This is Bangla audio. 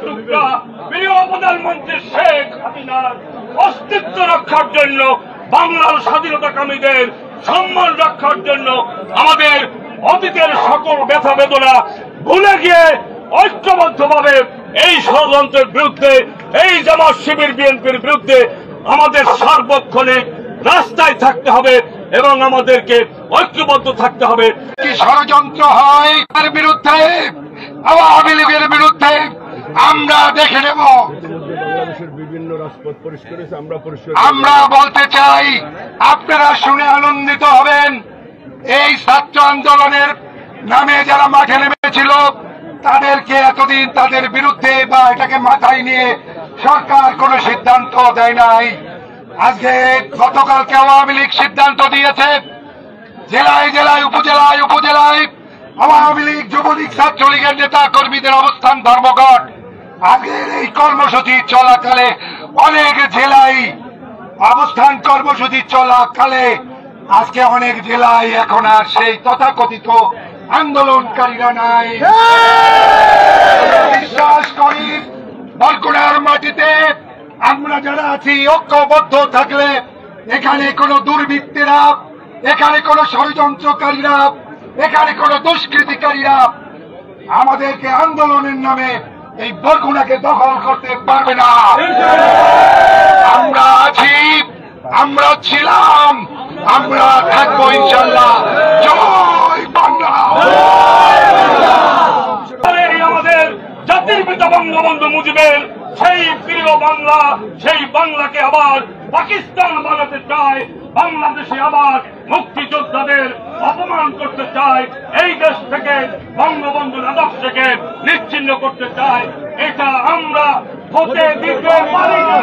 টুকরা প্রিয় প্রধানমন্ত্রী শেখ হাসিনার অস্তিত্ব রক্ষার জন্য, বাংলার স্বাধীনতাকামীদের সম্মান রক্ষার জন্য, আমাদের অতীতের সকল ব্যথা বেদনা ভুলে গিয়ে ঐক্যবদ্ধভাবে এই ষড়যন্ত্রের বিরুদ্ধে, এই জামাত শিবির বিএনপির বিরুদ্ধে আমাদের সার্বক্ষণিক রাস্তায় থাকতে হবে এবং আমাদেরকে ঐক্যবদ্ধ থাকতে হবে। কি ষড়যন্ত্র হয় তার বিরুদ্ধে, আওয়ামী লীগের বিরুদ্ধে আমরা দেখে নেব। আমরা বলতে চাই, আপনারা শুনে আনন্দিত হবেন, এই ছাত্র আন্দোলনের নামে যারা মাঠে নেমেছিল তাদেরকে এতদিন তাদের বিরুদ্ধে বা এটাকে মাথায় নিয়ে সরকার কোনো সিদ্ধান্ত দেয় নাই। আজকে গতকালকে আওয়ামী লীগ সিদ্ধান্ত দিয়েছে, জেলায় জেলায় উপজেলায় উপজেলায় আওয়ামী লীগ, যুবলীগ, ছাত্রলীগের নেতা কর্মীদের অবস্থান ধর্মঘট। আজকের এই কর্মসূচি চলাকালে অনেক জেলায় অবস্থান কর্মসূচি চলাকালে আজকে অনেক জেলায় এখন আর সেই তথাকথিত আন্দোলনকারীরা নাই। বিশ্বাস করি বরগুনার মাটিতে আমরা যারা আছি ঐক্যবদ্ধ থাকলে এখানে কোনো দুর্বৃত্তেরা, এখানে কোনো ষড়যন্ত্রকারীরা, এখানে কোনো দুষ্কৃতিকারীরা আমাদেরকে আন্দোলনের নামে এই বরগুনাকে দখল করতে পারবে না। আমরা আছি, আমরা ছিলাম, আমরা থাকবো ইনশাল্লাহ। জয় বাংলা। আমাদের জাতির পিতা বঙ্গবন্ধু মুজিবের সেই প্রিয় বাংলা, সেই বাংলাকে আবার পাকিস্তান বানাতে চায়, বাংলাদেশে আবার মুক্তিযোদ্ধাদের অপমান করতে চায়, এই দেশ থেকে বঙ্গবন্ধুর আদর্শকে নিচ্ছিন্ন করতে চায়। এটা আমরা হতে দিতে পারি না।